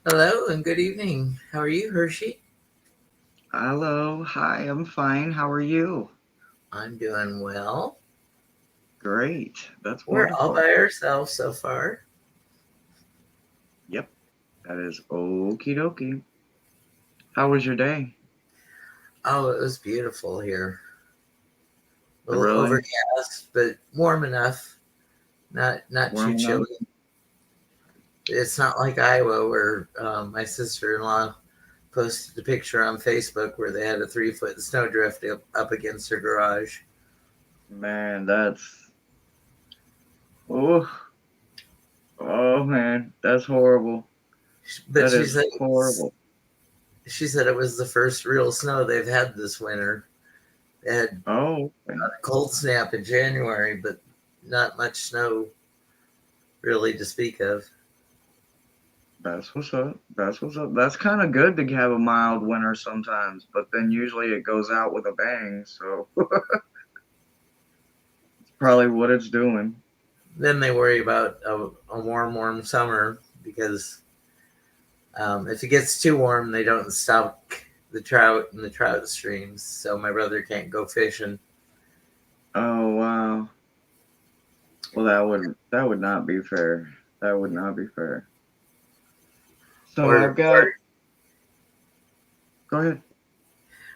Hello and good evening. How are you, Hershey? Hello, hi, I'm fine. How are you? I'm doing well. Great. That's We're all wonderful. by ourselves so far. Yep, that is okie dokie. How was your day? Oh, it was beautiful here. A little Really? overcast, but warm enough. Not too Warm enough? chilly. It's not like Iowa, where my sister-in-law posted a picture on Facebook where they had a 3 foot snowdrift up against her garage. Man, oh, oh man, that's horrible. But That is horrible. she said it was the first real snow they've had this winter. They had Oh, okay. a cold snap in January, but not much snow really to speak of. That's what's up. That's what's up. That's kind of good to have a mild winter sometimes, but then usually it goes out with a bang, so it's probably what it's doing. Then they worry about a warm summer because if it gets too warm, they don't stock the trout in the trout streams. So my brother can't go fishing. Oh, wow. Well, that would not be fair. That would not be fair. So I've got. Or Go ahead.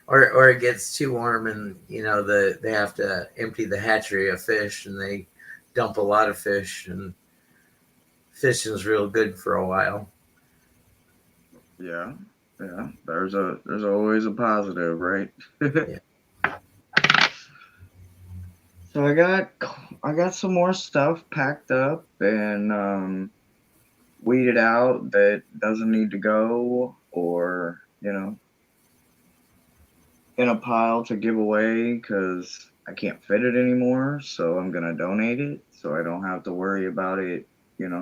or it gets too warm and they have to empty the hatchery of fish and they dump a lot of fish and fishing is real good for a while. Yeah, yeah. There's always a positive, right? Yeah. So I got some more stuff packed up and weeded out that doesn't need to go, or in a pile to give away because I can't fit it anymore. So I'm gonna donate it so I don't have to worry about it.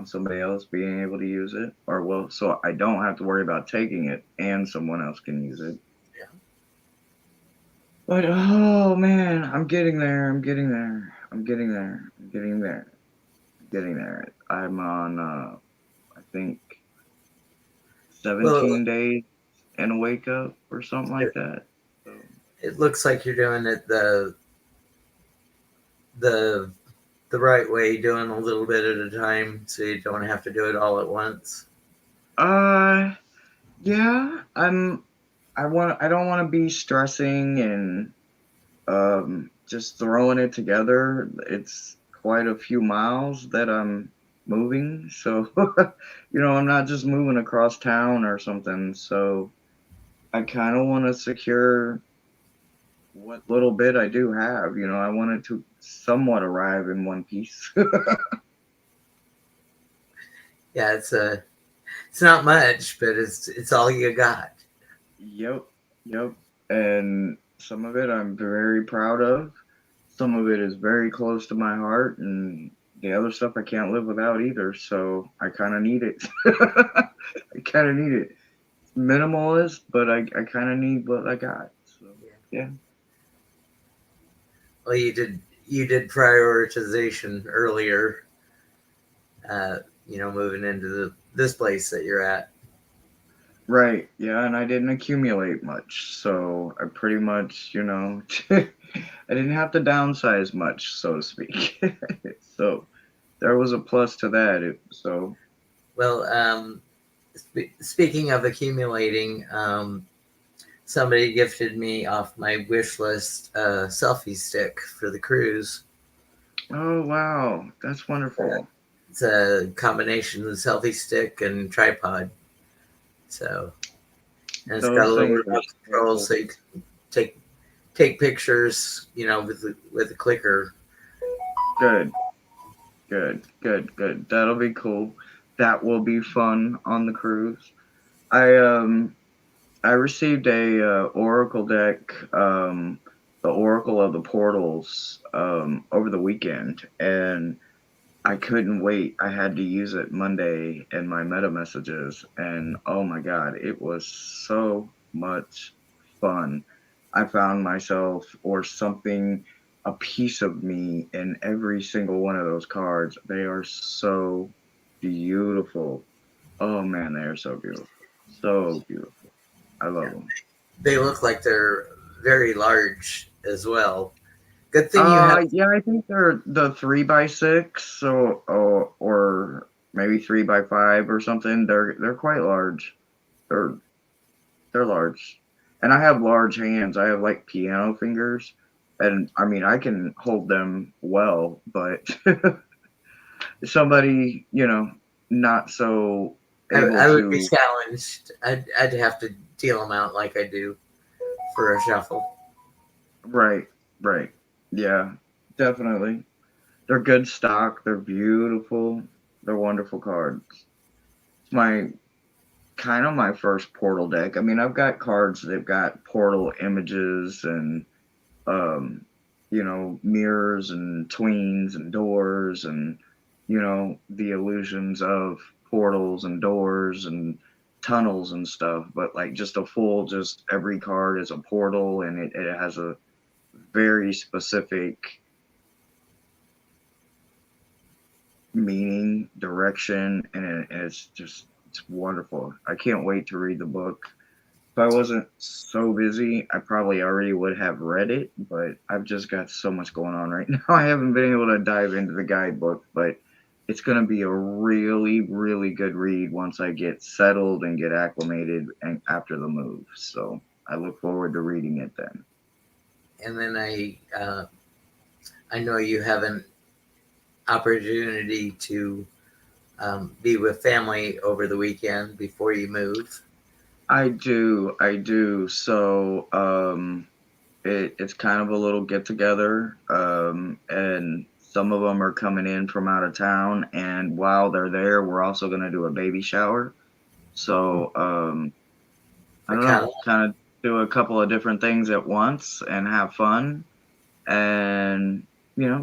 Somebody else being able to use it, or well, so I don't have to worry about taking it and someone else can use it. Yeah. But oh man, I'm getting there. I'm getting there. I'm getting there. I'm getting there. I'm getting there. I'm on I think Well, 17 days and a wake up or something it, like that. So it looks like you're doing it the the right way, doing a little bit at a time, so you don't have to do it all at once. uh yeah, I don't want to be stressing and just throwing it together. It's quite a few miles that I'm moving, so I'm not just moving across town or something. So I kind of want to secure what little bit I do have. I want it to somewhat arrive in one piece. Yeah, it's not much, but it's all you got. Yep, yep. And some of it I'm very proud of. Some of it is very close to my heart, and the other stuff I can't live without either. So I kind of need it. I kind of need it. It's minimalist, but I kind of need what I got. So Yeah. yeah. Well, you did prioritization earlier. Uh, moving into this place that you're at. Right. Yeah, and I didn't accumulate much. So I pretty much, I didn't have to downsize much, so to speak. So there was a plus to that. Well, speaking of accumulating, somebody gifted me off my wish list a selfie stick for the cruise. Oh wow, that's wonderful. It's a combination of selfie stick and tripod. So, and it's got a Those little things are remote so control, cool. so you can take pictures, with the clicker. Good, good, good, good. That'll be cool. That will be fun on the cruise. I received a Oracle deck, the Oracle of the Portals, over the weekend, and I couldn't wait. I had to use it Monday in my meta messages, and oh my god, it was so much fun. I found myself or something, a piece of me in every single one of those cards. They are so beautiful. Oh man, they are so beautiful. So beautiful. I love Yeah. them. They look like they're very large as well. Good thing you have. Yeah, I think they're the 3x6, so or maybe 3x5 or something. They're quite large. They're they're large, and I have large hands. I have like piano fingers, and I mean I can hold them well, but somebody not so able I would be to. challenged. I'd have to deal them out like I do for a shuffle. Right, right, yeah, definitely. They're good stock. They're beautiful. They're wonderful cards. It's my kind of my first portal deck. I mean, I've got cards that've got portal images and um, mirrors and tweens and doors and the illusions of portals and doors and tunnels and stuff. But like just a full, just every card is a portal and it has a very specific meaning, direction, and it's wonderful. I can't wait to read the book. If I wasn't so busy, I probably already would have read it, but I've just got so much going on right now. I haven't been able to dive into the guidebook, but it's going to be a really, really good read once I get settled and get acclimated and after the move. So I look forward to reading it then. And then I know you have an opportunity to be with family over the weekend before you move. I do. So it's kind of a little get together, and some of them are coming in from out of town, and while they're there, we're also going to do a baby shower. So I For don't know, Cadillac. kind of do a couple of different things at once and have fun, and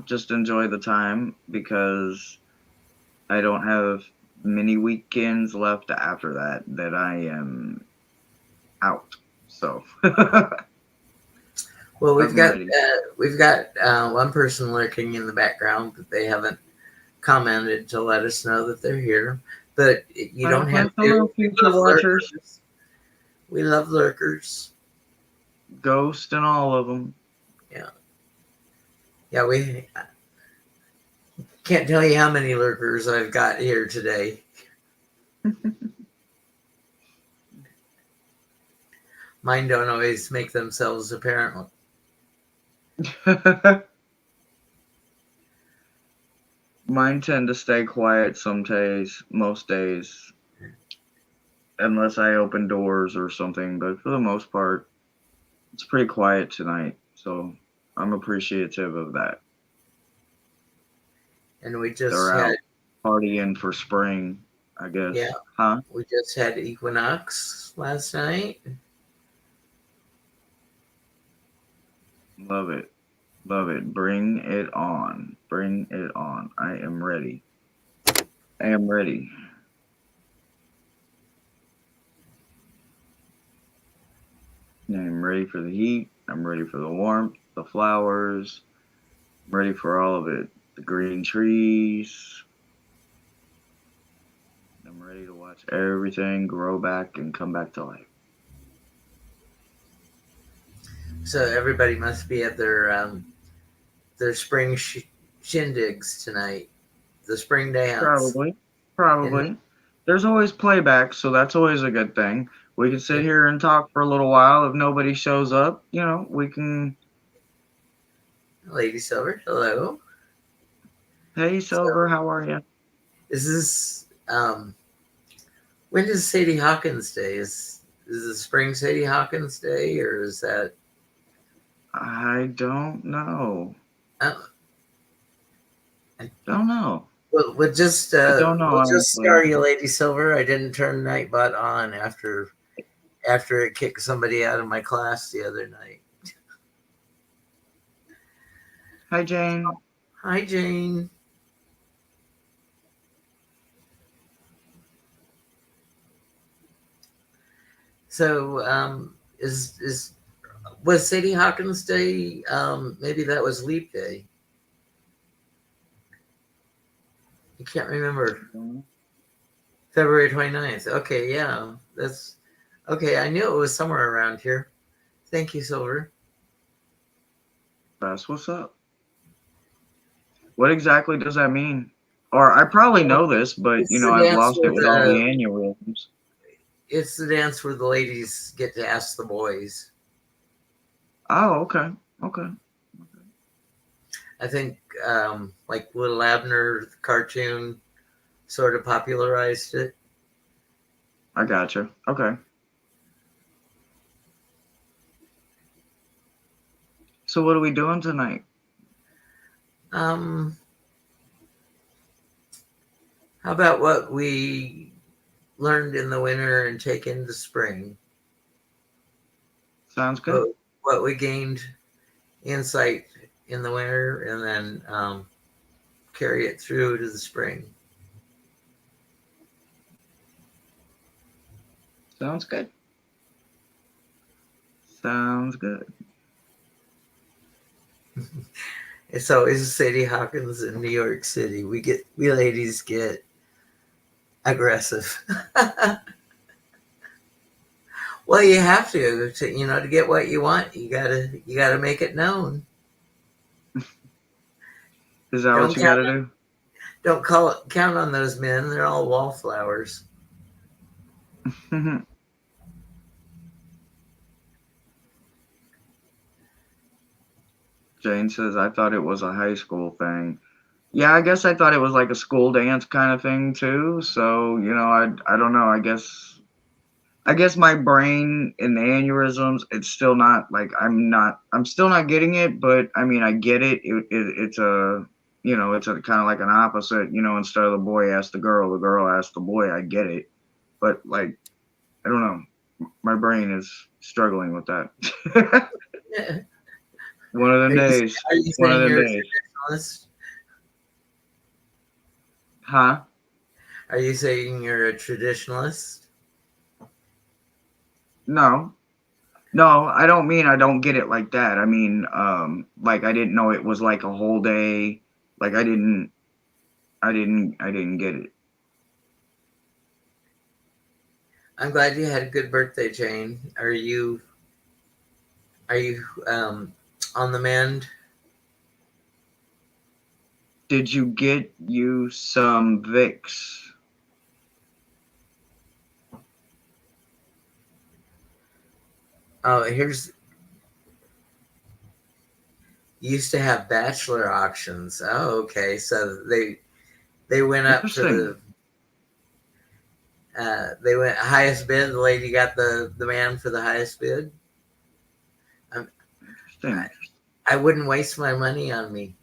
just enjoy the time because I don't have many weekends left after that I am out. So Well, I'm ready. we've got one person lurking in the background that they haven't commented to let us know that they're here. But you don't have Hello, to. We future love watchers. lurkers. We love lurkers. Ghost and all of them. Yeah, yeah. We can't tell you how many lurkers I've got here today. Mine don't always make themselves apparent. Mine tend to stay quiet some days, most days, unless I open doors or something. But for the most part, it's pretty quiet tonight. So I'm appreciative of that. And we just They're had, out partying for spring, I guess. yeah, Huh? we just had Equinox last night. Love it. Love it. Bring it on. Bring it on. I am ready. I am ready. I'm ready for the heat. I'm ready for the warmth, the flowers. I'm ready for all of it. The green trees. I'm ready to watch everything grow back and come back to life. So everybody must be at their spring shindigs tonight, the spring dance. Probably. And Probably. There's always playback, so that's always a good thing. We can sit here and talk for a little while. If nobody shows up, we can. Lady Silver, hello. Hey, So Silver, how are you? is this when does Sadie Hawkins Day? Is it spring Sadie Hawkins Day or is that I don't know. uh, Don't know. I don't know, we'll just honestly. star you, Lady Silver. I didn't turn Nightbot on after it kicked somebody out of my class the other night. Hi, Jane. Hi, Jane. So is was Sadie Hawkins Day? Maybe that was Leap Day. I can't remember. February 29th. Okay, yeah. That's okay. I knew it was somewhere around here. Thank you, Silver. That's what's up. What exactly does that mean? Or I probably know this, but It's the I've dance lost it where with all the annuals. it's the dance where the ladies get to ask the boys. Oh, okay. Okay. I think like Little Abner the cartoon sort of popularized it. I gotcha. Okay. So what are we doing tonight? Um, how about what we learned in the winter and take into spring? Sounds good. What, what we gained insight in the winter and then carry it through to the spring. Sounds good. Sounds good. It's always Sadie Hawkins in New York City. We ladies get aggressive. Well, you have to get what you want. You gotta make it known. Is that what Don't you count gotta do? don't count on those men. They're all wallflowers. Jane says, I thought it was a high school thing. Yeah, I guess I thought it was like a school dance kind of thing too. So, I don't know. I guess my brain in the aneurysms, it's still not like I'm still not getting it, but I mean, I get it. It's a kind of like an opposite, instead of the boy asks the girl asks the boy. I get it. But like, I don't know. My brain is struggling with that. One of them Are you days. are you One of saying them you're a days. traditionalist? Huh? Are you saying you're a traditionalist? No. No, I don't mean I don't get it like that. I mean, like I didn't know it was like a whole day. Like I didn't get it. I'm glad you had a good birthday, Jane. Are you on the mend? Did you get you some Vicks? Oh, here's used to have bachelor auctions. Oh, okay. So they went up for Interesting. they went highest bid. The lady got the man for the highest bid. Um, I, Interesting. I wouldn't waste my money on me.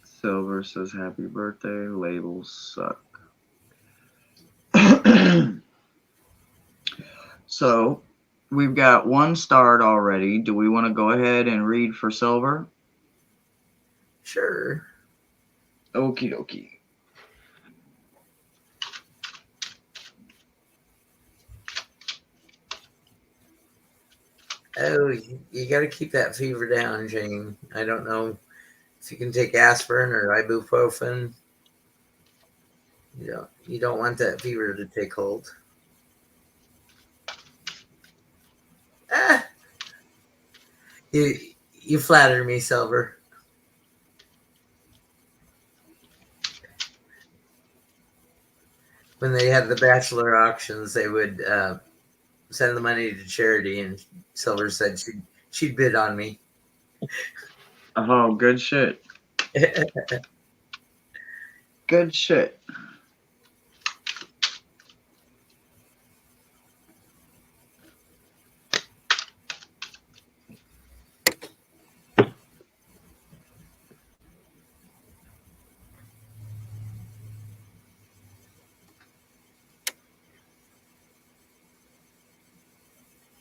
Silver says happy birthday. Labels suck. So we've got one starred already. Do we want to go ahead and read for Silver? Sure. Okie dokie. Oh, you got to keep that fever down, Jane. I don't know if you can take aspirin or ibuprofen. You don't want that fever to take hold. Ah, you you flatter me, Silver. When they had the bachelor auctions, they would send the money to charity, and Silver said she'd bid on me. Oh, good shit. Good shit.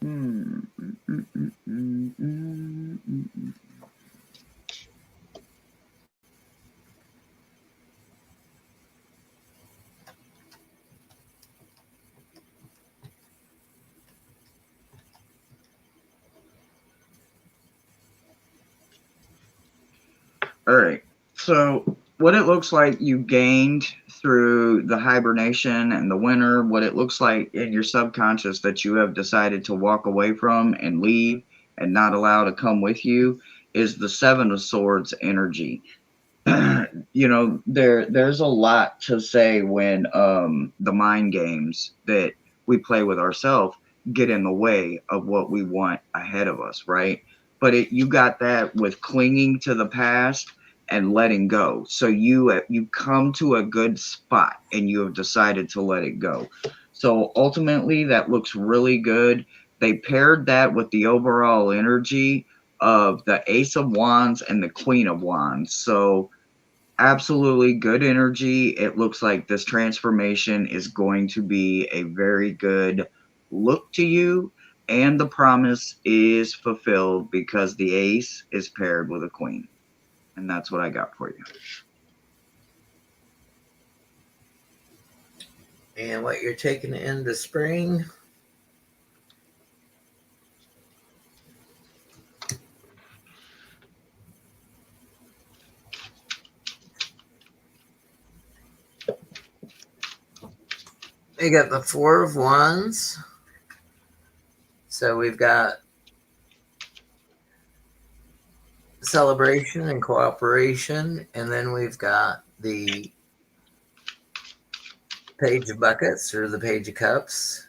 Mm, mm, mm, mm, mm, mm, mm. All right. So, what it looks like you gained through the hibernation and the winter, what it looks like in your subconscious that you have decided to walk away from and leave and not allow to come with you is the Seven of Swords energy. There's a lot to say when the mind games that we play with ourselves get in the way of what we want ahead of us, right? But you got that with clinging to the past and letting go. So you come to a good spot and you have decided to let it go. So ultimately that looks really good. They paired that with the overall energy of the Ace of Wands and the Queen of Wands. So absolutely good energy. It looks like this transformation is going to be a very good look to you, and the promise is fulfilled because the ace is paired with a queen. And that's what I got for you. And what you're taking into spring. We got the Four of Wands. So we've got celebration and cooperation. And then we've got the Page of Buckets or the Page of Cups.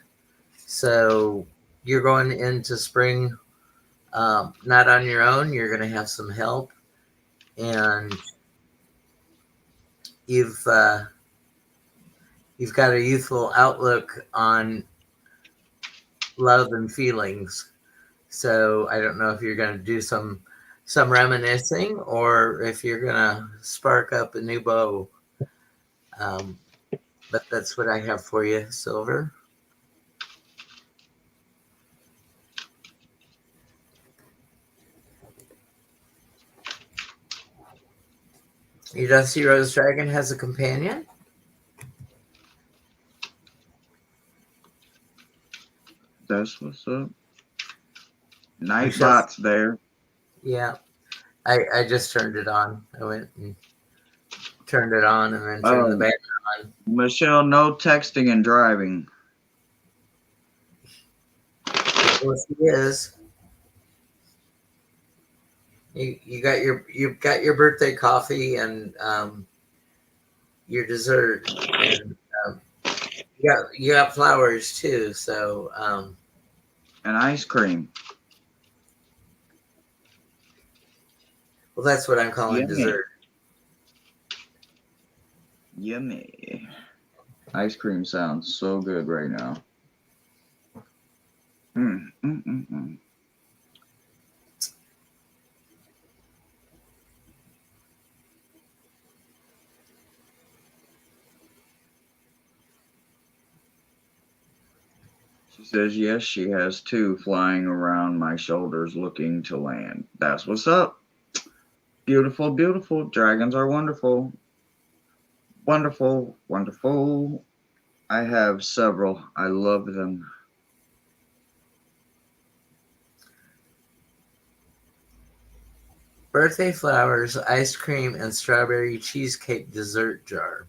So you're going into spring not on your own. You're going to have some help. And you've got a youthful outlook on love and feelings. So I don't know if you're going to do some reminiscing or if you're going to spark up a new bow. But that's what I have for you, Silver. Your Dusty Rose Dragon has a companion. That's what's up. Nightbot's there. Yeah. I just turned it on. I went and turned it on and then turned the banner on. Michelle, no texting and driving. Well, she is. You got your birthday coffee and your dessert, and you got flowers too. So and ice cream. Well, that's what I'm calling Yummy. dessert. Yummy. Ice cream sounds so good right now. She says, yes, she has two flying around my shoulders looking to land. That's what's up. Beautiful, beautiful. Dragons are wonderful. Wonderful, wonderful. I have several. I love them. Birthday flowers, ice cream, and strawberry cheesecake dessert jar.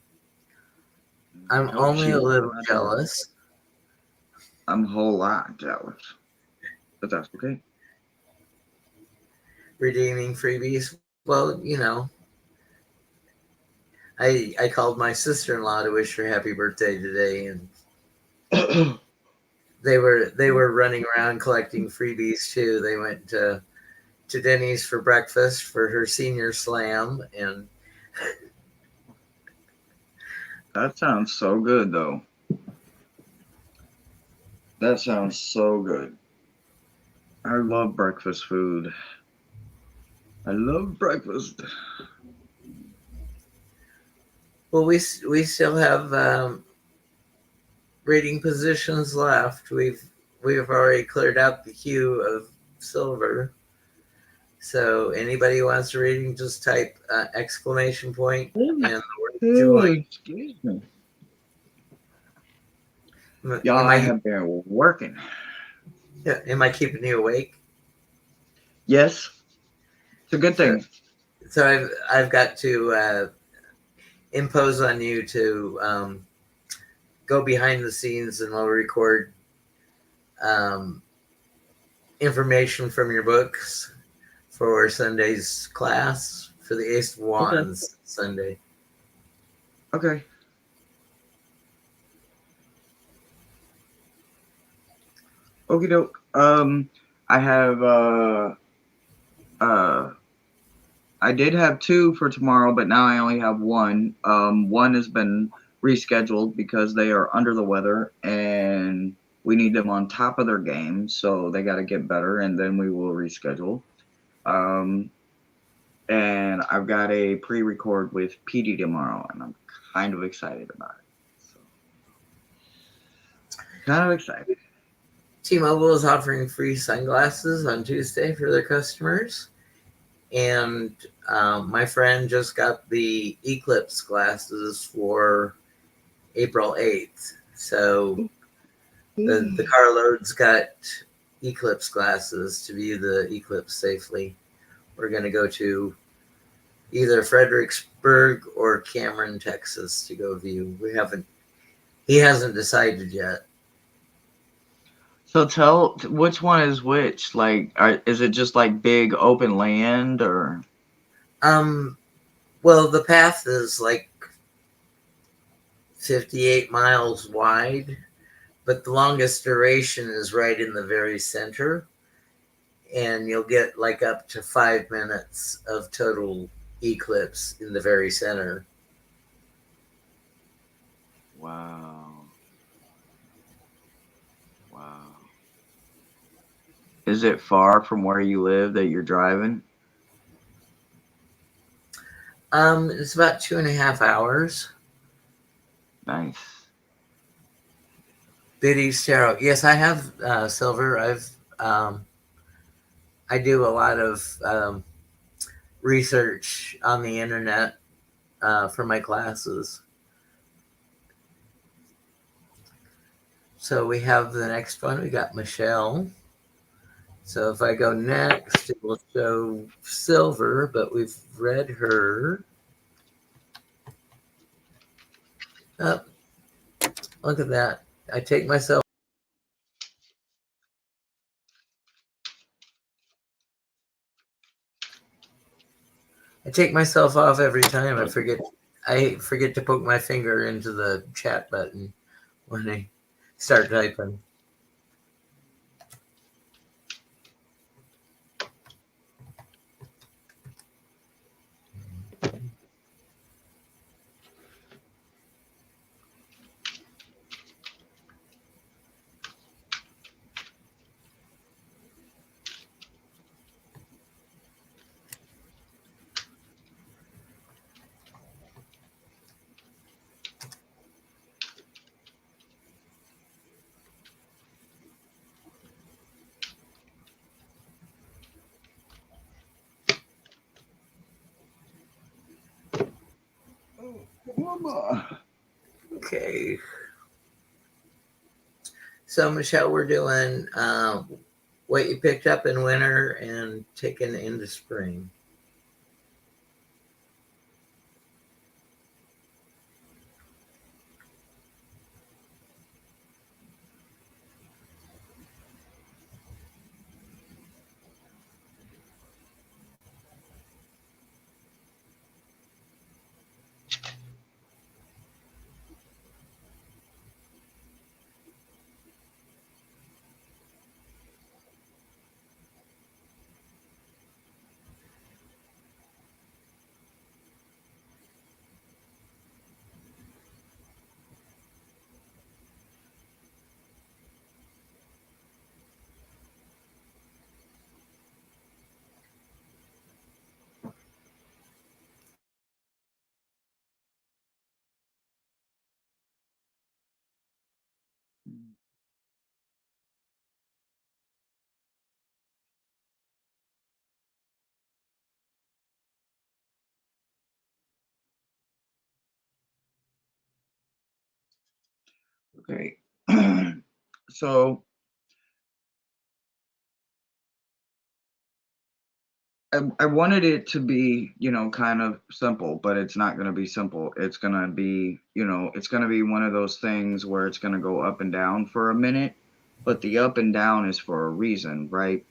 I'm only a little jealous. I'm a whole lot jealous. But that's okay. Redeeming freebies. Well, I called my sister-in-law to wish her happy birthday today, and they were running around collecting freebies too. They went to Denny's for breakfast for her senior slam, and that sounds so good, though. That sounds so good. I love breakfast food. I love breakfast. Well, we still have reading positions left. We've already cleared out the queue of silver. So anybody who wants a reading, just type exclamation point and the word join. Excuse me. Y'all, I have been working. Am I keeping you awake? Yes. It's a good thing. So I've got to impose on you to go behind the scenes and I'll record um, information from your books for Sunday's class for the Ace of Okay. Wands Sunday. Okay. Okie doke. I have uh I did have two for tomorrow, but now I only have one. One has been rescheduled because they are under the weather and we need them on top of their game, so they got to get better, and then we will reschedule. Um, and I've got a pre-record with PD tomorrow, and I'm kind of excited about it. So, kind of excited. T-Mobile is offering free sunglasses on Tuesday for their customers. And my friend just got the Eclipse glasses for April 8th. So the carload's got Eclipse glasses to view the eclipse safely. We're going to go to either Fredericksburg or Cameron, Texas to go view. He hasn't decided yet. So tell which one is which? Like, is it just like big open land or? Well, the path is like 58 miles wide, but the longest duration is right in the very center. And you'll get like up to 5 minutes of total eclipse in the very center. Wow. Wow. Is it far from where you live that you're driving? It's about 2.5 hours. Nice. Biddy's Tarot. Yes, I have silver. I do a lot of research on the internet for my classes. So we have the next one. We got Michelle. So if I go next, it will show silver, but we've read her. Oh, look at that. I take myself. I take myself off every time. I forget to poke my finger into the chat button when I start typing. Okay. So Michelle, we're doing what you picked up in winter and taken into spring. Okay. So I wanted it to be, kind of simple, but it's not going to be simple. It's going to be, it's going to be one of those things where it's going to go up and down for a minute, but the up and down is for a reason, right?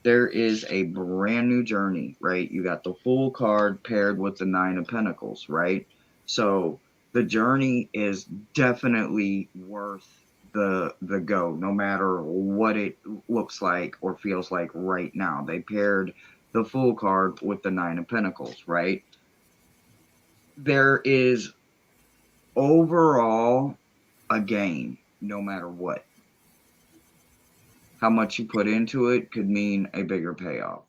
There is a brand new journey, right? You got the Fool card paired with the Nine of Pentacles, right? So the journey is definitely worth the go, no matter what it looks like or feels like right now. They paired the Fool card with the Nine of Pentacles, right? There is overall a gain, no matter what. How much you put into it could mean a bigger payoff.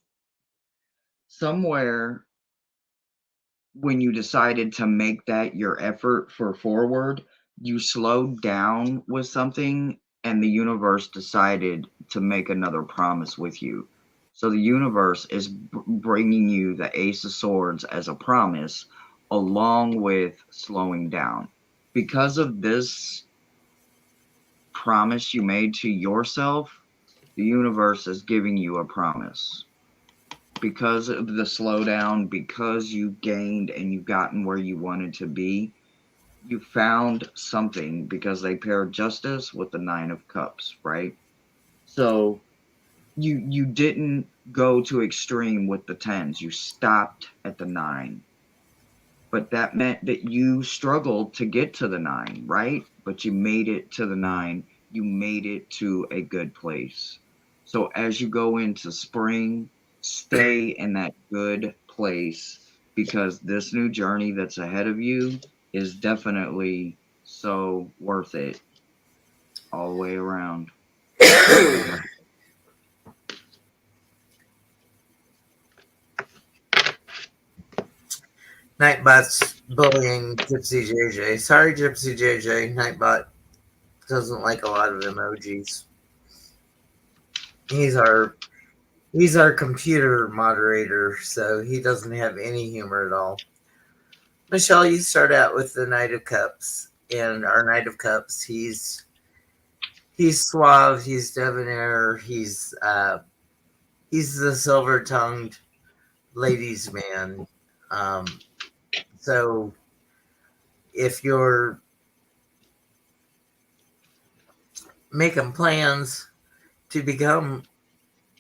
Somewhere when you decided to make that your effort for forward, you slowed down with something and the universe decided to make another promise with you. So the universe is bringing you the Ace of Swords as a promise along with slowing down. Because of this promise you made to yourself, the universe is giving you a promise. Because of the slowdown, because you gained and you've gotten where you wanted to be, you found something because they paired justice with the Nine of Cups, right? So you didn't go to extreme with the tens. You stopped at the nine. But that meant that you struggled to get to the nine, right? But you made it to the nine. You made it to a good place. So as you go into spring, stay in that good place because this new journey that's ahead of you is definitely so worth it all the way around. Nightbot's bullying Gypsy JJ. Sorry, Gypsy JJ. Nightbot doesn't like a lot of emojis. He's our he's our computer moderator, so he doesn't have any humor at all. Michelle, you start out with the Knight of Cups, and our Knight of Cups, he's suave, he's debonair, he's the silver-tongued ladies' man. So if you're making plans to become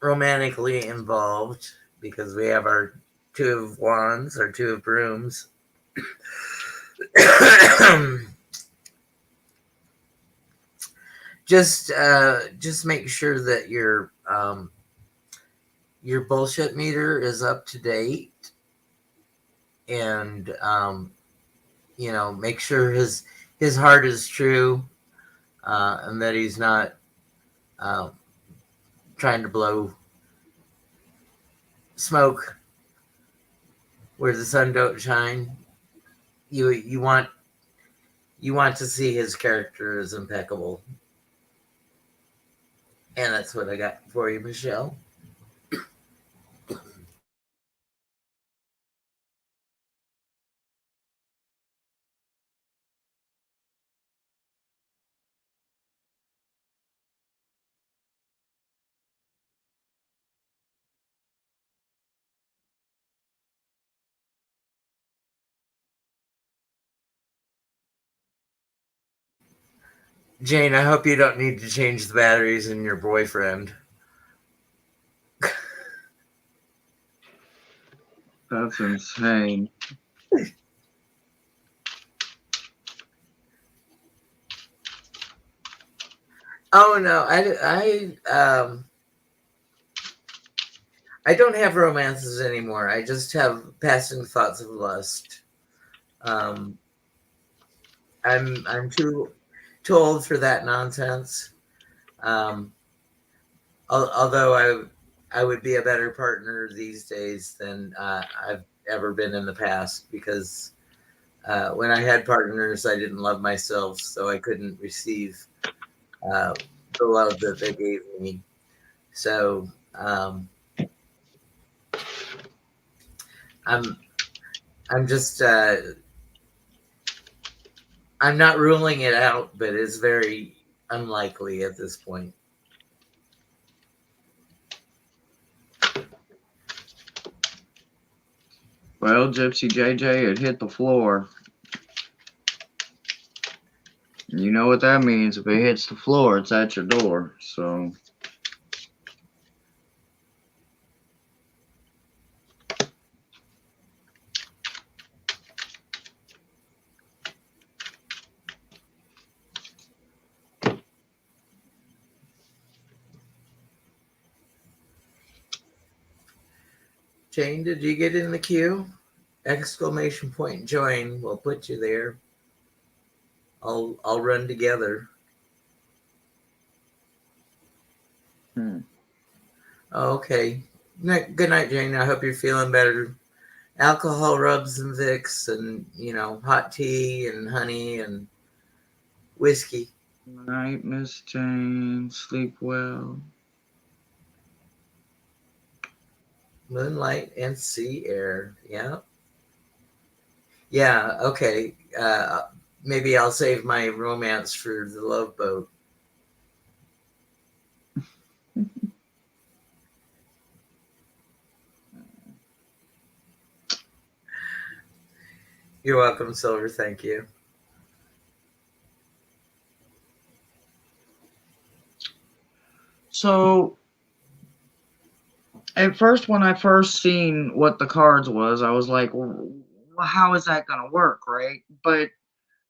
romantically involved, because we have our Two of Wands or Two of Brooms, just make sure that your bullshit meter is up to date, and make sure his heart is true, and that he's not uh, trying to blow smoke where the sun don't shine. You want to see his character is impeccable, and that's what I got for you, Michelle. Jane, I hope you don't need to change the batteries in your boyfriend. That's insane. Oh no, I don't have romances anymore. I just have passing thoughts of lust. Um, I'm too old for that nonsense. Um, although I would be a better partner these days than I've ever been in the past, because when I had partners, I didn't love myself, so I couldn't receive uh, the love that they gave me. So I'm I'm just I'm not ruling it out, but it's very unlikely at this point. Well, Gypsy JJ, it hit the floor. You know what that means. If it hits the floor, it's at your door. So, Jane, did you get in the queue? Exclamation point join. We'll put you there. I'll run together. Okay. Good night, Jane. I hope you're feeling better. Alcohol rubs and Vicks and, hot tea and honey and whiskey. night, Miss Jane. Sleep well. Moonlight and sea air. Yeah. Yeah. Okay. Maybe I'll save my romance for the love boat. You're welcome, Silver. Thank you. So, at first, when I first seen what the cards was, I was like, well, how is that going to work, right? But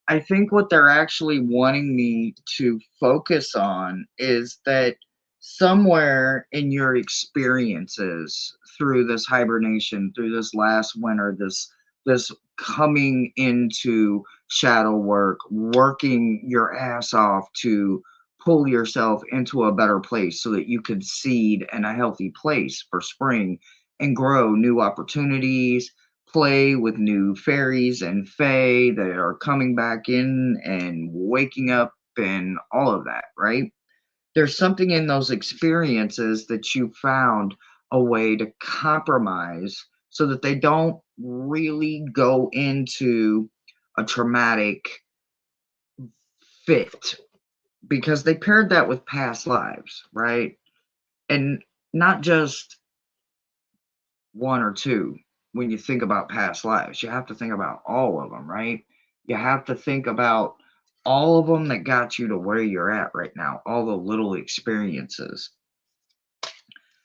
I think what they're actually wanting me to focus on is that somewhere in your experiences through this hibernation, through this last winter, this coming into shadow work, working your ass off to pull yourself into a better place so that you can seed in a healthy place for spring and grow new opportunities, play with new fairies and fae that are coming back in and waking up and all of that, right? There's something in those experiences that you found a way to compromise so that they don't really go into a traumatic fit because they paired that with past lives, right? And not just one or two. When you think about past lives, you have to think about all of them, right? You have to think about all of them that got you to where you're at right now, all the little experiences.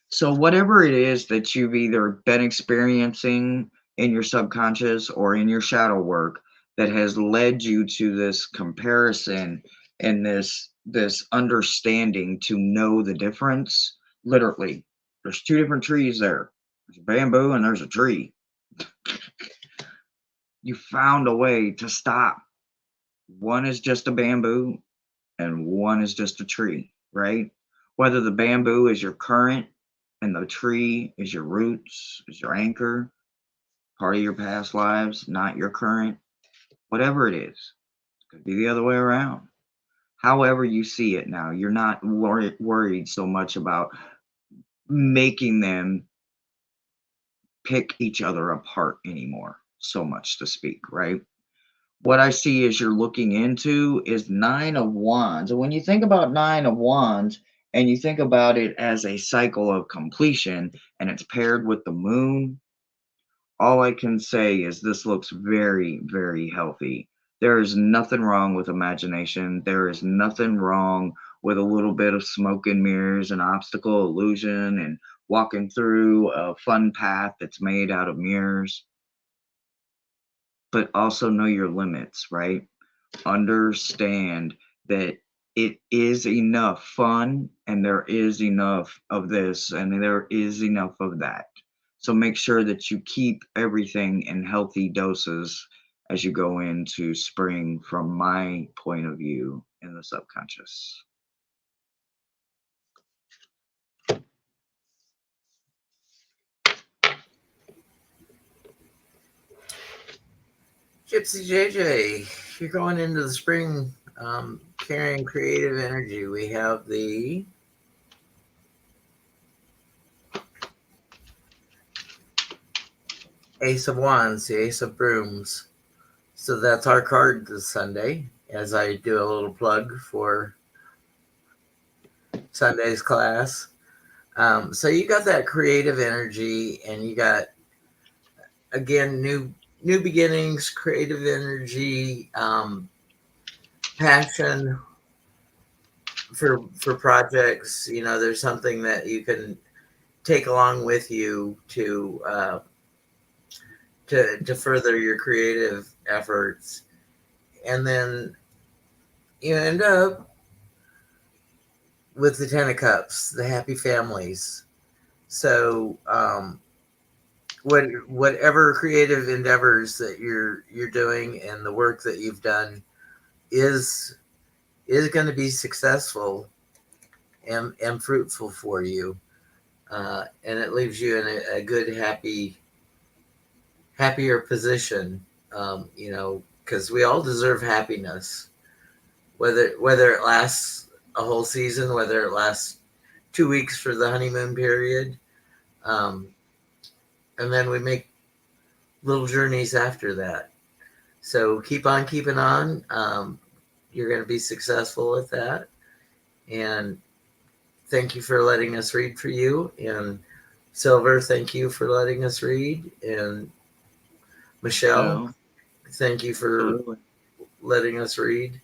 So, whatever it is that you've either been experiencing in your subconscious or in your shadow work that has led you to this comparison and this understanding to know the difference, literally, there's two different trees there. There's a bamboo and there's a tree. You found a way to stop. One is just a bamboo and one is just a tree, right? Whether the bamboo is your current and the tree is your roots, is your anchor, part of your past lives, not your current, whatever it is, it could be the other way around. However, you see it now, you're not worried so much about making them pick each other apart anymore, so much to speak, right? What I see as you're looking into is Nine of Wands. And when you think about Nine of Wands and you think about it as a cycle of completion and it's paired with the moon, all I can say is this looks very, very healthy. There is nothing wrong with imagination. There is nothing wrong with a little bit of smoke and mirrors and obstacle illusion and walking through a fun path that's made out of mirrors. But also know your limits, right? Understand that it is enough fun and there is enough of this and there is enough of that. So make sure that you keep everything in healthy doses as you go into spring, from my point of view in the subconscious. Gypsy JJ, you're going into the spring carrying creative energy. We have the Ace of Wands, the Ace of Brooms. So that's our card this Sunday, as I do a little plug for Sunday's class. So you got that creative energy and you got again, new beginnings, creative energy, passion for projects. You know, there's something that you can take along with you to further your creative efforts, and then you end up with the Ten of Cups, the happy families. So, whatever creative endeavors that you're doing and the work that you've done is is going to be successful and fruitful for you, and it leaves you in a good, happier position. You know, because we all deserve happiness, whether it lasts a whole season, whether it lasts 2 weeks for the honeymoon period, um, and then we make little journeys after that. So keep on keeping on. You're going to be successful at that. And thank you for letting us read for you. And Silver, thank you for letting us read. And Michelle, Michelle, thank you for absolutely, letting us read.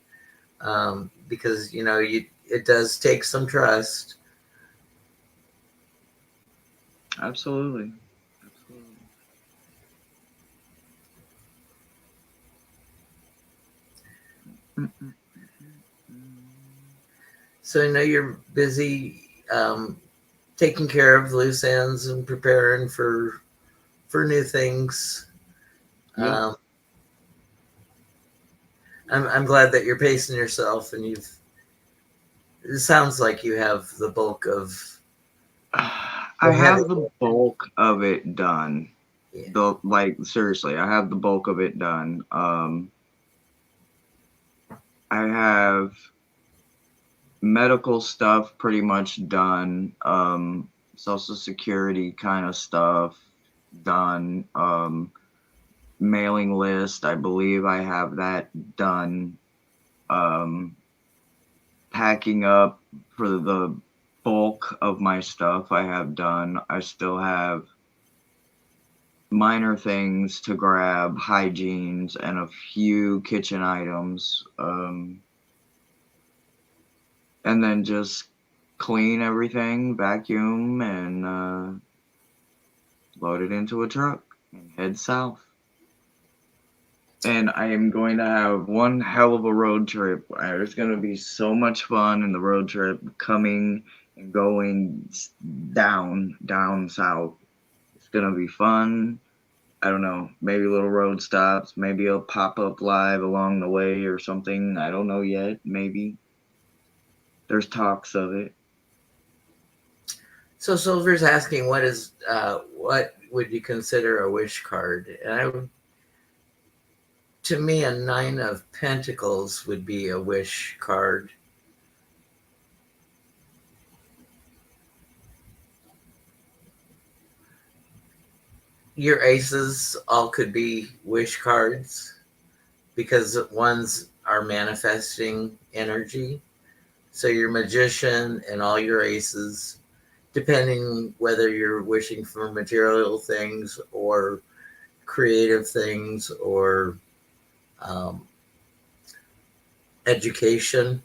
Because you know it does take some trust. absolutely, absolutely. So I know you're busy taking care of loose ends and preparing for new things. Yep. Um, I'm glad that you're pacing yourself and you've. It sounds like you have the bulk of I the heavy have the lifting. bulk of it done. Yeah. The like seriously, I have the bulk of it done. I have medical stuff pretty much done. Social security kind of stuff done. Mailing list, I believe I have that done. Um, Packing up for the bulk of my stuff I have done. I still have minor things to grab, hygienes, and a few kitchen items. And then just clean everything, vacuum, and load it into a truck and head south. And I am going to have one hell of a road trip. There's going to be so much fun in the road trip coming and going down south. It's going to be fun. I don't know, maybe little road stops, maybe a pop up live along the way or something. I don't know yet. Maybe there's talks of it. So Silver's asking, what would you consider a wish card? And I would, to me, a nine of pentacles would be a wish card. Your aces all could be wish cards because ones are manifesting energy. So your magician and all your aces, depending whether you're wishing for material things or creative things or um, education.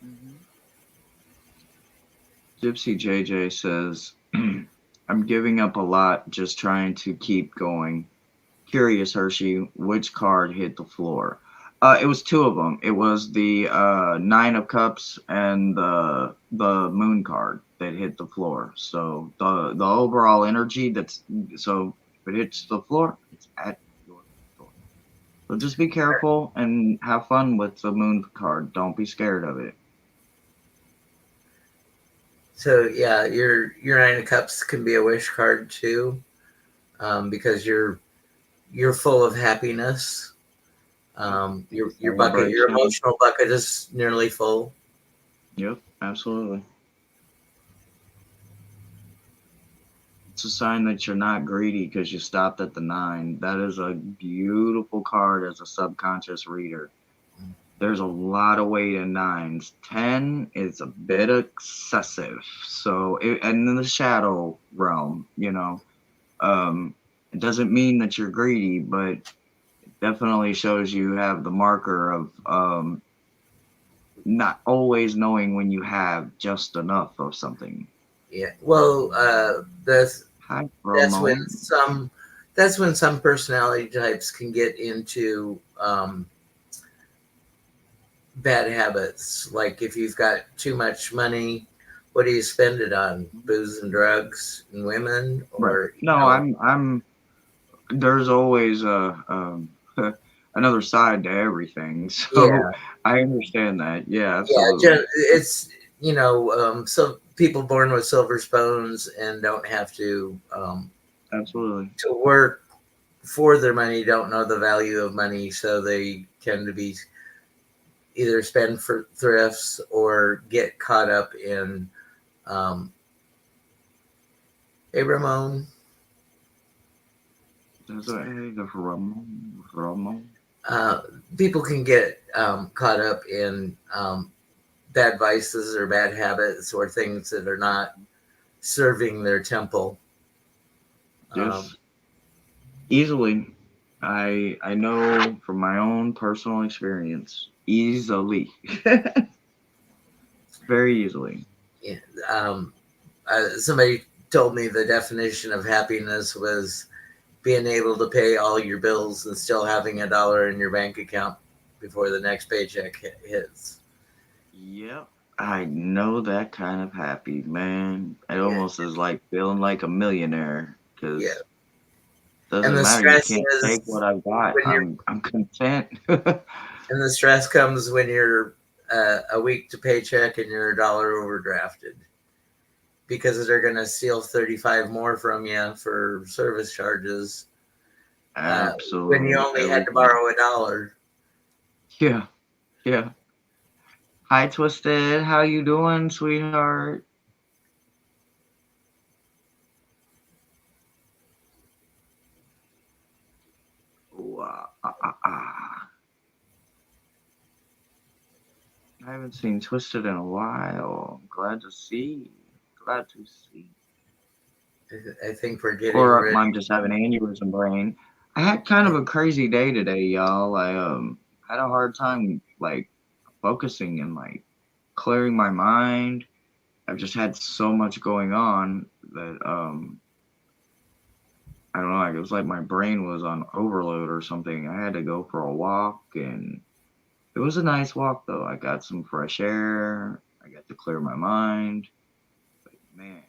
Mm-hmm. Gypsy JJ says, I'm giving up a lot just trying to keep going. Curious, Hershey, which card hit the floor? It was two of them. It was the Nine of Cups and the Moon card that hit the floor. So the overall energy that's so if it hits the floor, it's at your door. So just be careful and have fun with the Moon card. Don't be scared of it. So yeah, your nine of cups can be a wish card too, because you're full of happiness. Yep. Your bucket, your Celebration. emotional bucket is nearly full. Yep, absolutely. It's a sign that you're not greedy because you stopped at the nine. That is a beautiful card as a subconscious reader. There's a lot of weight in nines. 10 is a bit excessive. So, and in the shadow realm, It doesn't mean that you're greedy, but it definitely shows you have the marker of not always knowing when you have just enough of something. Yeah. Well, Hi, that's when Ramon. some personality types can get into bad habits. Like if you've got too much money, what do you spend it on? Booze and drugs and women, Right. or No, I'm. There's always another side to everything, so yeah, I understand that. Yeah, yeah. absolutely, It's so people born with silver spoons and don't have absolutely. to work for their money don't know the value of money, so they tend to be either spend for thrifts or get caught up in um, hey Ramon. There's a hey, the Ramon. uh, People can get caught up in bad vices or bad habits or things that are not serving their temple. Um, Yes, easily. I know from my own personal experience, easily, very easily. yeah, somebody told me the definition of happiness was being able to pay all your bills and still having $1 in your bank account before the next paycheck hits. Yep. I know that kind of happy, man. It Yeah, almost is like feeling like a millionaire yeah. because And doesn't the matter. You stress can't take what is I've got. when you're, I'm content. and the stress comes when you're a week to paycheck and you're $1 overdrafted because they're going to steal 35 more from you for service charges uh, when you Absolutely only had to everything. borrow $1. Yeah, yeah. Hi, Twisted. How you doing, sweetheart? Ooh, I haven't seen Twisted in a while. Glad to see. Glad to see. I think we're getting Or ready. I'm just having aneurysm brain. I had kind of a crazy day today, y'all. I had a hard time like focusing and like clearing my mind. I've just had so much going on that I don't know, like it was like my brain was on overload or something. I had to go for a walk and it was a nice walk though. I got some fresh air. I got to clear my mind. But man,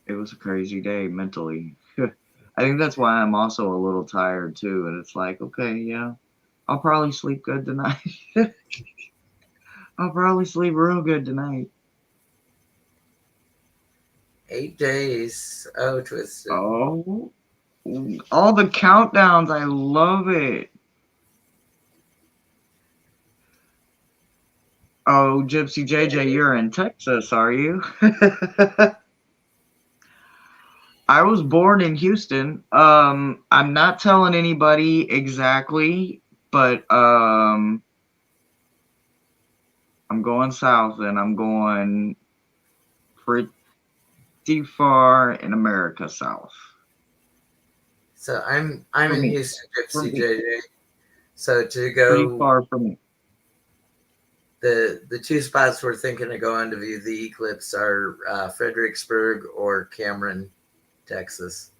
it was a crazy day mentally. I think that's why I'm also a little tired too. And it's like, okay, yeah, I'll probably sleep good tonight. I'll probably sleep real good tonight. 8 days. Oh, twisted. Oh, all the countdowns. I love it. Oh, Gypsy JJ, you're in Texas, are you? I was born in Houston. I'm not telling anybody exactly, but I'm going south and I'm going pretty far in America south. So I'm For in me, Houston, for Gypsy me, JJ. So to pretty go far for me. the two spots we're thinking of going to view the eclipse are Fredericksburg or Cameron, Texas.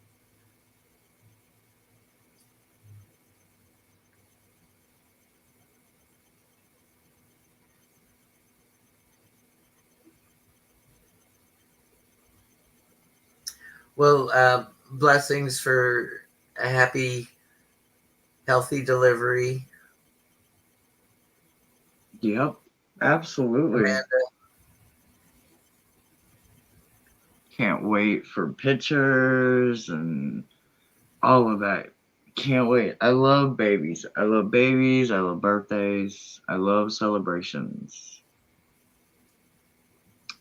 Well, blessings for a happy, healthy delivery, Yep, absolutely. Amanda. Can't wait for pictures and all of that. Can't wait. I love babies. I love babies. I love birthdays. I love celebrations.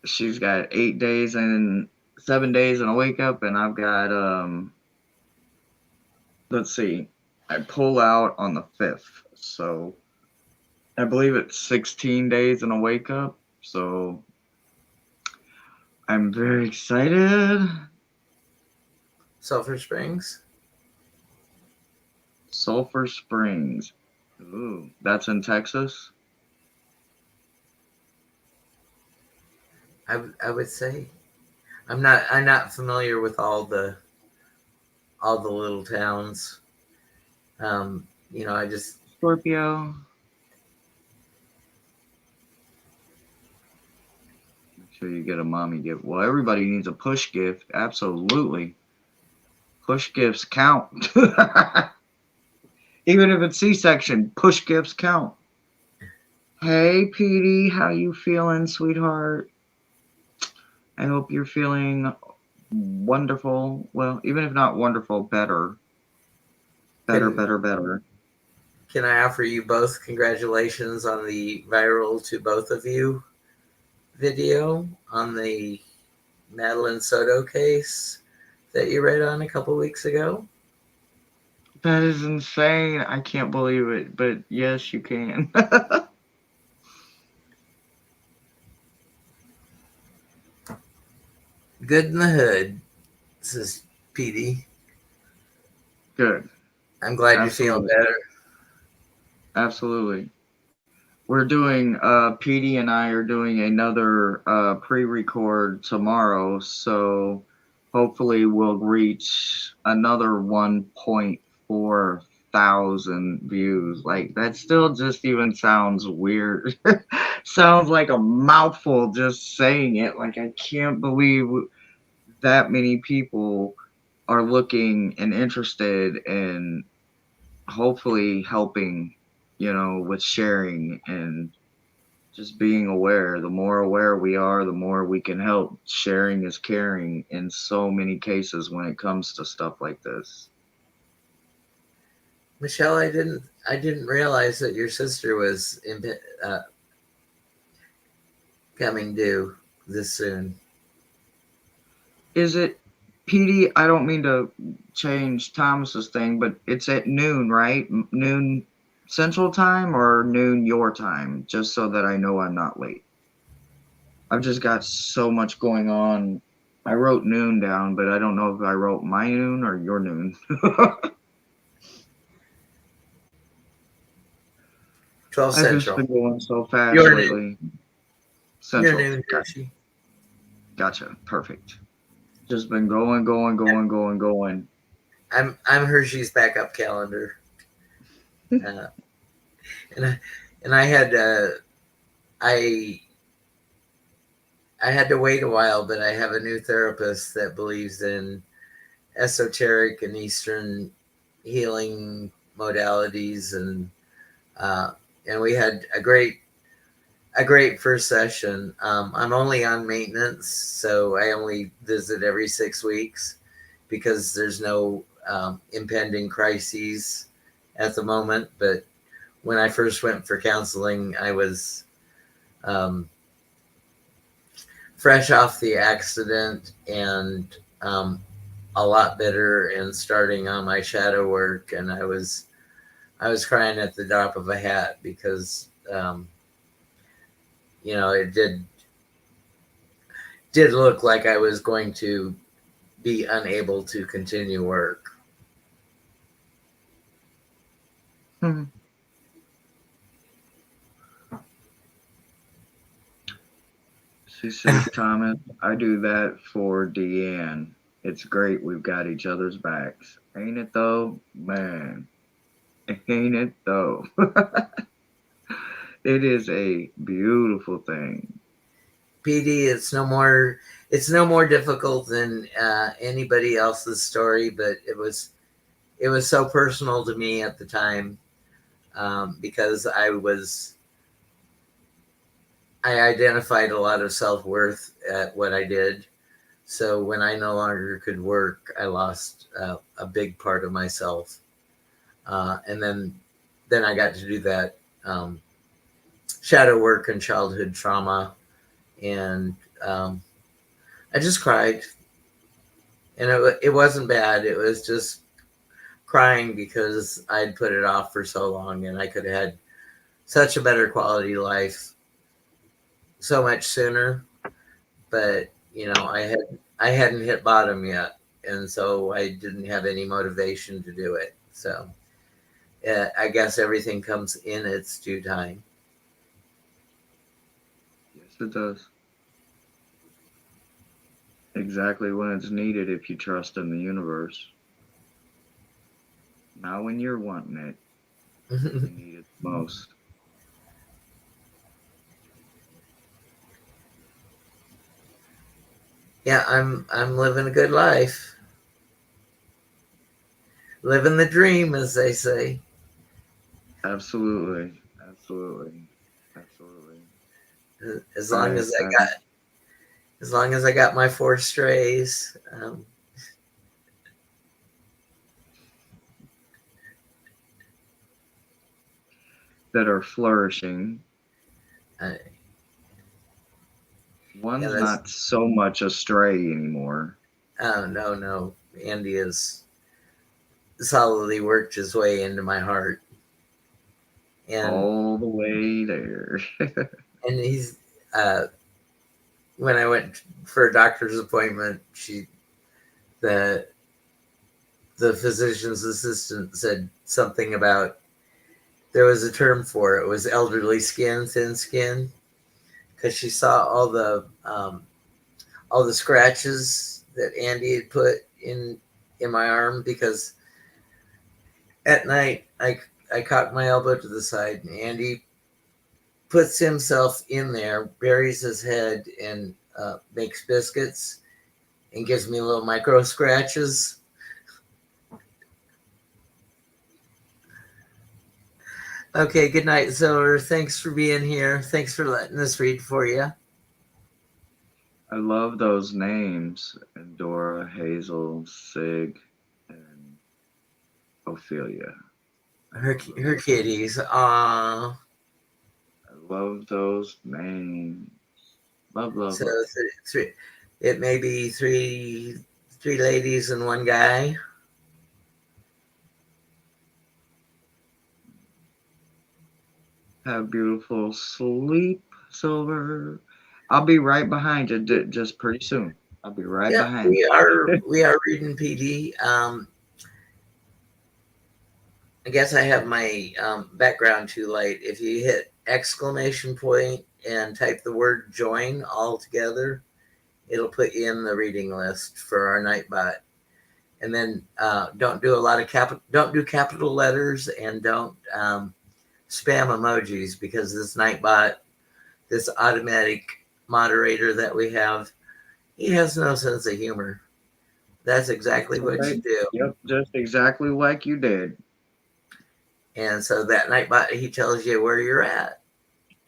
She's got 8 days and 7 days and a wake up, and I've got let's see, I pull out on the 5th, so I believe it's 16 days and a wake up. So I'm very excited. Sulphur Springs. Sulphur Springs. Ooh, that's in Texas? I would say I'm not familiar with all the little towns. I just Scorpio. Make sure you get a mommy gift. Well, everybody needs a push gift. Absolutely. Push gifts count. Even if it's C-section, push gifts count. Hey, Petey, how you feeling, sweetheart? I hope you're feeling wonderful. Well, even if not wonderful, better. Better, can better, better. can I offer you both congratulations on the viral to both of you video on the Madeline Soto case that you read on a couple weeks ago? That is insane. I can't believe it, but yes, you can. Good in the hood, says Petey. Good. I'm glad you're feeling Absolutely. better. Absolutely. We're doing, Petey and I are doing another pre-record tomorrow, so hopefully we'll reach another 1.4 thousand views. Like, that still just even sounds weird. Sounds like a mouthful just saying it. Like, I can't believe that many people are looking and interested in hopefully helping, with sharing and just being aware. The more aware we are, the more we can help. Sharing is caring in so many cases when it comes to stuff like this. Michelle, I didn't realize that your sister was coming due this soon. Is it, PD? I don't mean to change Thomas's thing, but it's at noon, right? Noon Central Time or noon your time, just so that I know I'm not late. I've just got so much going on. I wrote noon down, but I don't know if I wrote my noon or your noon. 12 I've just Central. been going so fast Your noon. lately. Your Central. noon, Gotcha. Hershey. Gotcha. Perfect. Just been going, going, going, going, going. I'm Hershey's backup calendar. Uh, and I had I I had to wait a while, but I have a new therapist that believes in esoteric and Eastern healing modalities, uh, and we had a great first session. I'm only on maintenance, so I only visit every 6 weeks because there's no impending crises at the moment. But when I first went for counseling, I was um, fresh off the accident and a lot better and starting on my shadow work, and I was crying at the drop of a hat because it did look like I was going to be unable to continue work. Hmm. She says, Thomas, I do that for Deanne. It's great we've got each other's backs. Ain't it though? Man, ain't it though? It is a beautiful thing. PD, it's no more difficult than anybody else's story, but it was so personal to me at the time because I identified a lot of self worth at what I did. So when I no longer could work, I lost a big part of myself, and then I got to do that shadow work and childhood trauma, and I just cried, and it wasn't bad. It was just crying because I'd put it off for so long, and I could have had such a better quality life so much sooner. But I hadn't hit bottom yet, and so I didn't have any motivation to do it. So I guess everything comes in its due time. Yes, it does. Exactly when it's needed if you trust in the universe. Not when you're wanting it. You need it most. Yeah, I'm living a good life, living the dream, as they say. Absolutely. Absolutely. Absolutely. As All long right. as as long as I got my 4 strays. That are flourishing. I, yeah, One's that's not so much a stray anymore. oh no. Andy has solidly worked his way into my heart, and All the way there. he's uh, when I went for a doctor's appointment, the the physician's assistant said something about there was a term for it. It was elderly skin, thin skin, because she saw all the scratches that Andy had put in my arm. Because at night I cocked my elbow to the side, and Andy puts himself in there, buries his head, and makes biscuits and gives me little micro scratches. Okay, good night, Silver. Thanks for being here. Thanks for letting us read for you. I love those names. Dora, Hazel, Sig, and Ophelia. I love Her those names. kitties. Aww. I love those names. Love, love, So love. it may be three ladies and one guy. Have beautiful sleep, Silver. I'll be right behind you just pretty soon. I'll be right Yeah, behind we are reading PD. I guess I have my background too light. If you hit exclamation point and type the word join all together, it'll put you in the reading list for our Nightbot. And then don't do a lot of don't do capital letters, and don't spam emojis, because this Nightbot, this automatic moderator that we have, he has no sense of humor. That's exactly you. what you Right? do. Yep, just exactly like you did. And so that Nightbot, he tells you where you're at,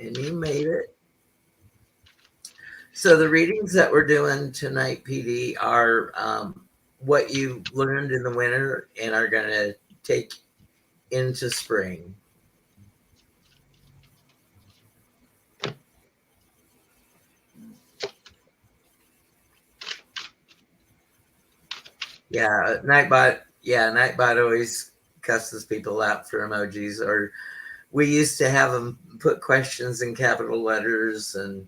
and you made it. So the readings that we're doing tonight, PD, are what you learned in the winter and are going to take into spring. Yeah, Nightbot. Yeah, Nightbot always cusses people out for emojis. Or we used to have them put questions in capital letters, and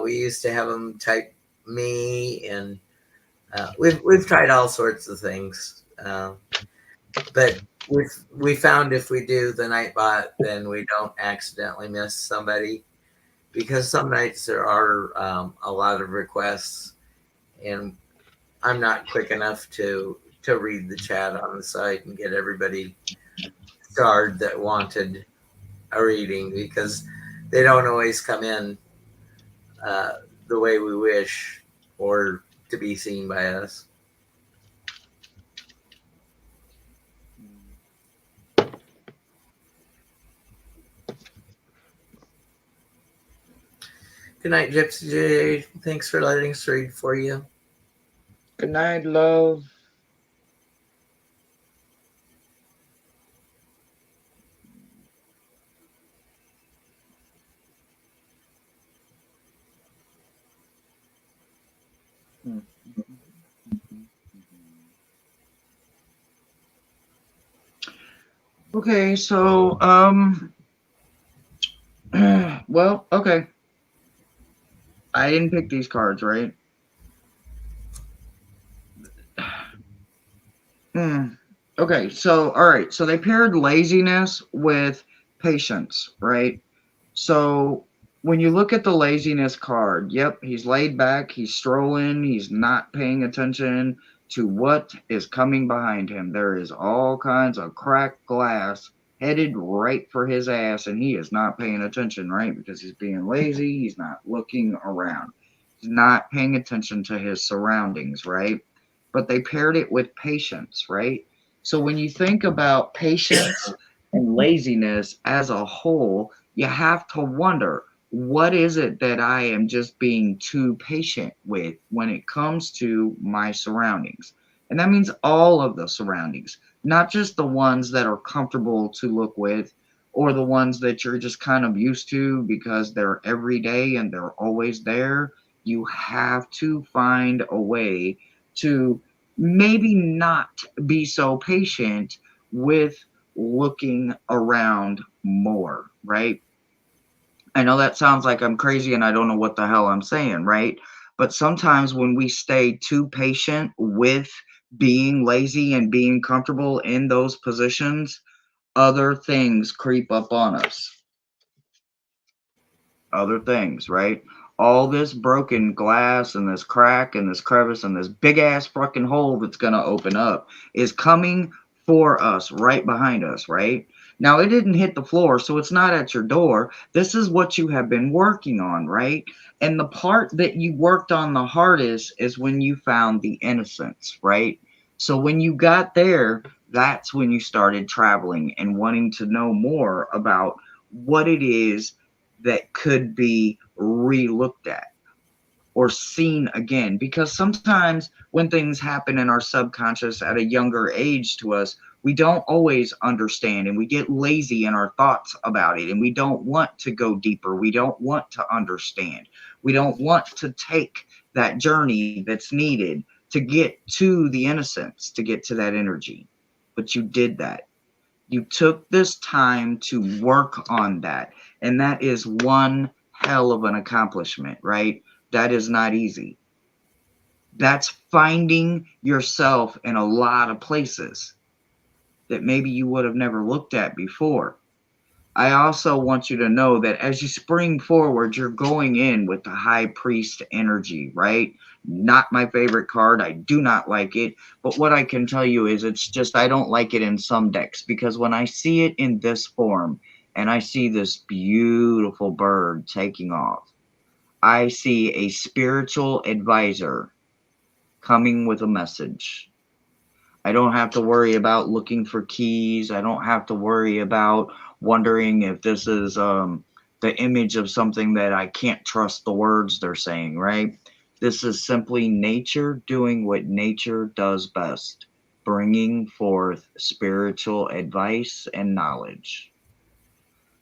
we used to have them type me, and we've tried all sorts of things. But we found if we do the Nightbot, then we don't accidentally miss somebody, because some nights there are a lot of requests, and I'm not quick enough to read the chat on the site and get everybody starred that wanted a reading, because they don't always come in uh, the way we wish, or to be seen by us. Good night, Gypsy J. Thanks for letting us read for you. Good night, love. Okay, so well, okay. I didn't pick these cards, right? Hmm. Okay, so all right, so they paired laziness with patience, right? So when you look at the laziness card, yep, he's laid back, he's strolling, he's not paying attention to what is coming behind him. There is all kinds of cracked glass headed right for his ass, and he is not paying attention, right? Because he's being lazy, he's not looking around, he's not paying attention to his surroundings, right? But they paired it with patience, right? So when you think about patience and laziness as a whole, you have to wonder, what is it that I am just being too patient with when it comes to my surroundings? And that means all of the surroundings, not just the ones that are comfortable to look with or the ones that you're just kind of used to because they're every day and they're always there. You have to find a way to maybe not be so patient with looking around more, right? I know that sounds like I'm crazy and I don't know what the hell I'm saying, right? But sometimes when we stay too patient with being lazy and being comfortable in those positions, other things creep up on us. Other things, right? All this broken glass and this crack and this crevice and this big ass fucking hole that's going to open up is coming for us right behind us, right? Now, it didn't hit the floor, so it's not at your door. This is what you have been working on, right? And the part that you worked on the hardest is when you found the innocence, right? So when you got there, that's when you started traveling and wanting to know more about what it is that could be re-looked at or seen again, because sometimes when things happen in our subconscious at a younger age to us, we don't always understand and we get lazy in our thoughts about it and we don't want to go deeper, we don't want to understand, we don't want to take that journey that's needed to get to the innocence, to get to that energy. But you did that. You took this time to work on that. And that is one hell of an accomplishment, right? That is not easy. That's finding yourself in a lot of places that maybe you would have never looked at before. I also want you to know that as you spring forward, you're going in with the high priest energy, right? Not my favorite card. I do not like it. But what I can tell you is it's just I don't like it in some decks because when I see it in this form and I see this beautiful bird taking off, I see a spiritual advisor coming with a message. I don't have to worry about looking for keys. I don't have to worry about wondering if this is the image of something that I can't trust the words they're saying, right? This is simply nature doing what nature does best, bringing forth spiritual advice and knowledge.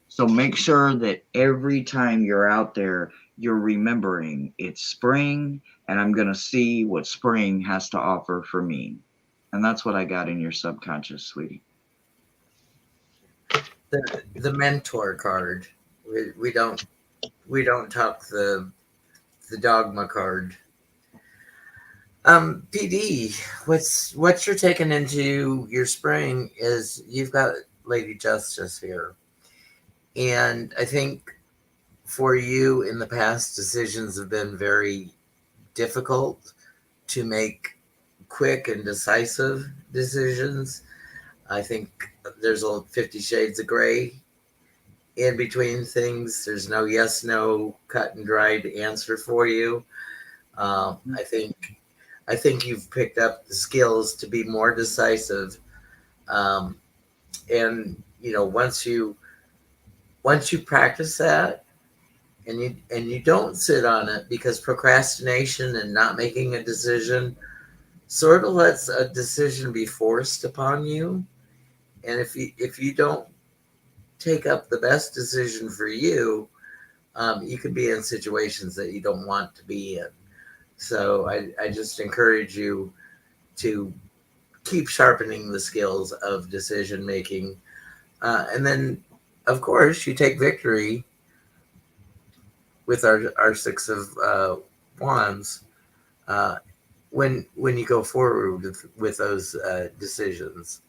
So make sure that every time you're out there, you're remembering it's spring and I'm going to see what spring has to offer for me. And that's what I got in your subconscious, sweetie. The mentor card. We don't talk the dogma card. PD, what you're taking into your spring is you've got Lady Justice here, and I think for you in the past, decisions have been very difficult to make quick and decisive decisions. I think there's a 50 shades of gray in between things. There's no yes, no cut and dried answer for you. Um, Mhm. I think I think you've picked up the skills to be more decisive. Um, and once you practice that, and you don't sit on it, because procrastination and not making a decision sort of lets a decision be forced upon you. And if you don't take up the best decision for you, you could be in situations that you don't want to be in. So I just encourage you to keep sharpening the skills of decision making. And then, of course, you take victory with our Six of Wands. Uh, when you go forward with those decisions.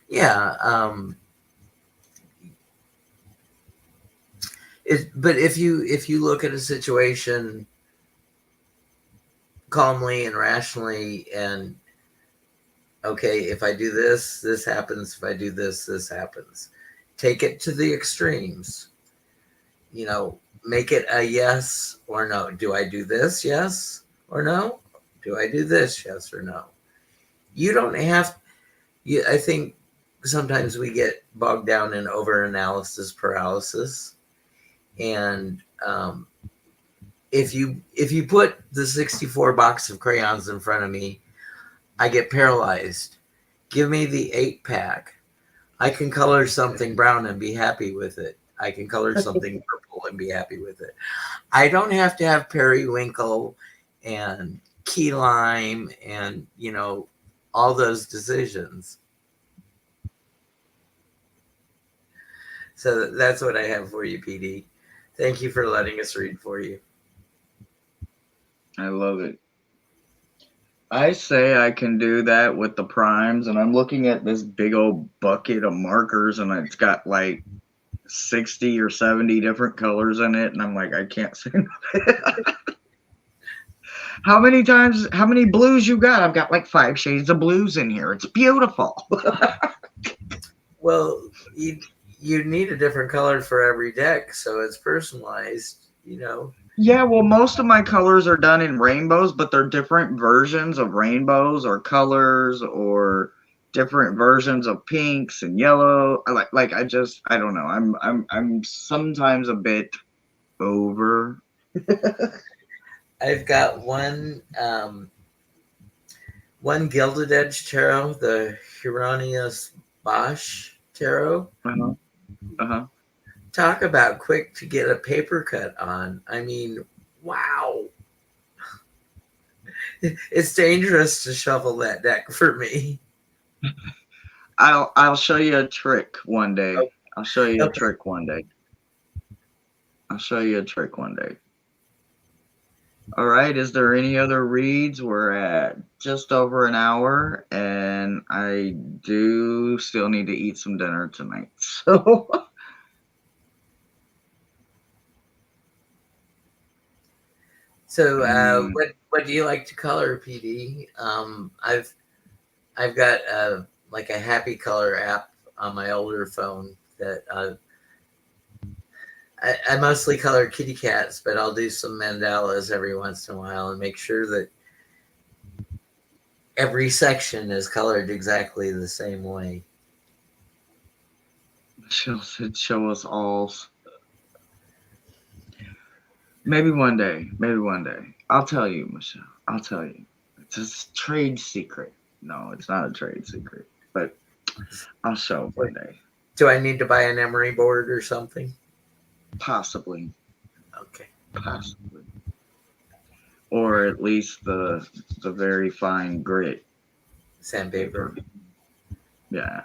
Yeah. But if you look at a situation calmly and rationally, and okay, if I do this, this happens. If I do this, this happens. Take it to the extremes. Make it a yes or no. Do I do this? Yes or no? Do I do this? Yes or no? You don't have. I think sometimes we get bogged down in over analysis paralysis, and if you put the 64 box of crayons in front of me, I get paralyzed. Give me the 8-pack. I can color something brown and be happy with it. I can color something purple and be happy with it. I don't have to have periwinkle and key lime and all those decisions. So that's what I have for you, PD. Thank you for letting us read for you. I love it. I say I can do that with the primes, and I'm looking at this big old bucket of markers, and it's got like 60 or 70 different colors in it, and I'm like, I can't say no. How many blues you got? I've got like 5 shades of blues in here. It's beautiful. Well, you need a different color for every deck, so it's personalized. Yeah, well, most of my colors are done in rainbows, but they're different versions of rainbows or colors or different versions of pinks and yellow. I don't know. I'm sometimes a bit over. I've got one Gilded Edge tarot, the Hieronymus Bosch tarot. Uh-huh. Uh-huh. Talk about quick to get a paper cut on. I mean, wow. It's dangerous to shuffle that deck for me. I'll show you a trick one day. I'll show you a Okay. trick one day. I'll show you a trick one day. All right. Is there any other reads? We're at just over an hour, and I do still need to eat some dinner tonight. So, what do you like to color, PD? I've got like a happy color app on my older phone that I mostly color kitty cats, but I'll do some mandalas every once in a while and make sure that every section is colored exactly the same way. show us all. Maybe one day. Maybe one day. I'll tell you, Michelle. I'll tell you. It's a trade secret. No, it's not a trade secret, but I'll show one day. Do I need to buy an emery board or something? Possibly. Okay. Possibly. Or at least the very fine grit Sandpaper. paper. Yeah.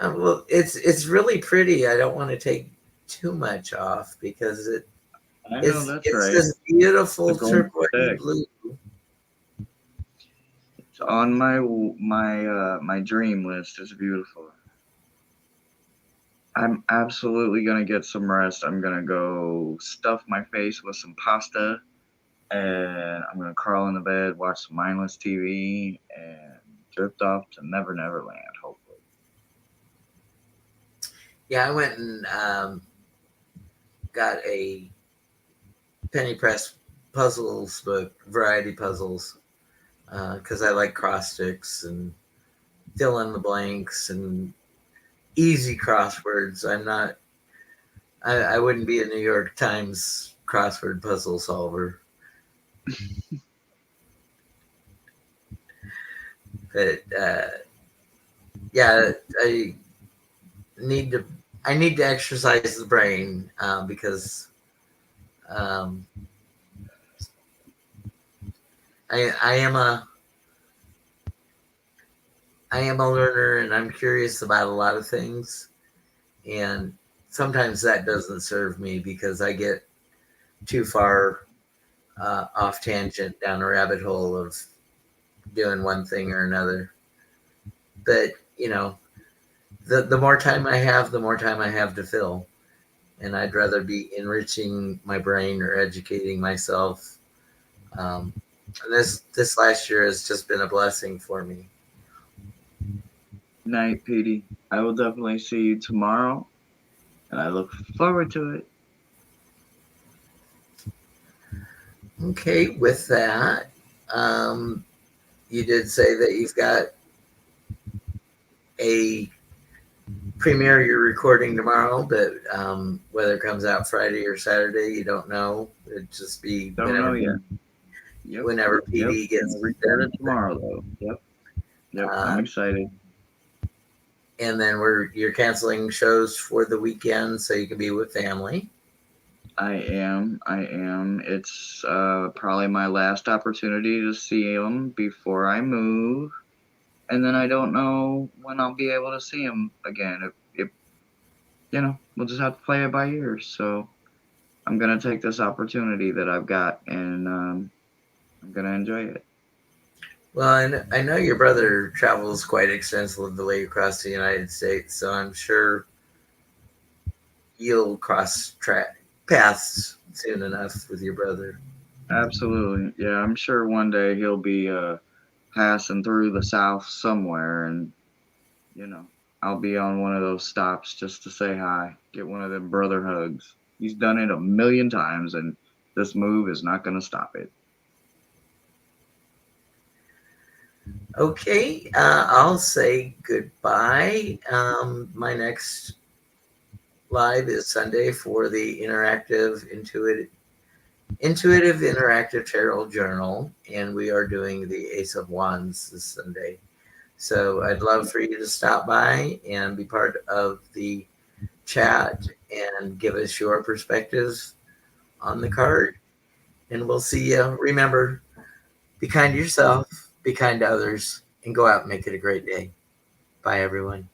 Well, it's really pretty. I don't want to take too much off because I know that's it's right. this beautiful The golden turquoise stick. blue. It's on my dream list. It's beautiful. I'm absolutely gonna get some rest. I'm gonna go stuff my face with some pasta, and I'm gonna crawl in the bed, watch some mindless TV, and drift off to Never Never Land. Hopefully. Yeah, I went and got a penny press puzzles book, variety puzzles, because I like cross sticks and fill in the blanks and easy crosswords. I wouldn't be a New York Times crossword puzzle solver. But yeah, need to I need to exercise the brain because um, I am a learner and I'm curious about a lot of things, and sometimes that doesn't serve me because I get too far off tangent down a rabbit hole of doing one thing or another. But the more time I have, the more time I have to fill, and I'd rather be enriching my brain or educating myself. And this last year has just been a blessing for me. Night, Petey. I will definitely see you tomorrow, and I look forward to it. Okay, with that, um, you did say that you've got a premiere you're recording tomorrow, but whether it comes out Friday or Saturday, you don't know. It'd just be Don't know yet. Yep. whenever Yep. PD gets I'll record it tomorrow, though. Yep. Yep. I'm uh, excited. and then you're canceling shows for the weekend so you can be with family. I am. I am. It's probably my last opportunity to see him before I move, and then I don't know when I'll be able to see him again. If we'll just have to play it by ear. So I'm gonna take this opportunity that I've got, and I'm gonna enjoy it. Well, I know your brother travels quite extensively across the United States, so I'm sure you'll cross paths soon enough with your brother. Absolutely. Yeah, I'm sure one day he'll be passing through the South somewhere, and you know, I'll be on one of those stops just to say hi, get one of them brother hugs. He's done it a million times, and this move is not going to stop it. Okay, I'll say goodbye. My next live is Sunday for the intuitive interactive tarot journal, and we are doing the Ace of Wands this Sunday. So I'd love for you to stop by and be part of the chat and give us your perspectives on the card. And we'll see you. Remember, be kind to yourself, be kind to others, and go out and make it a great day. Bye, everyone.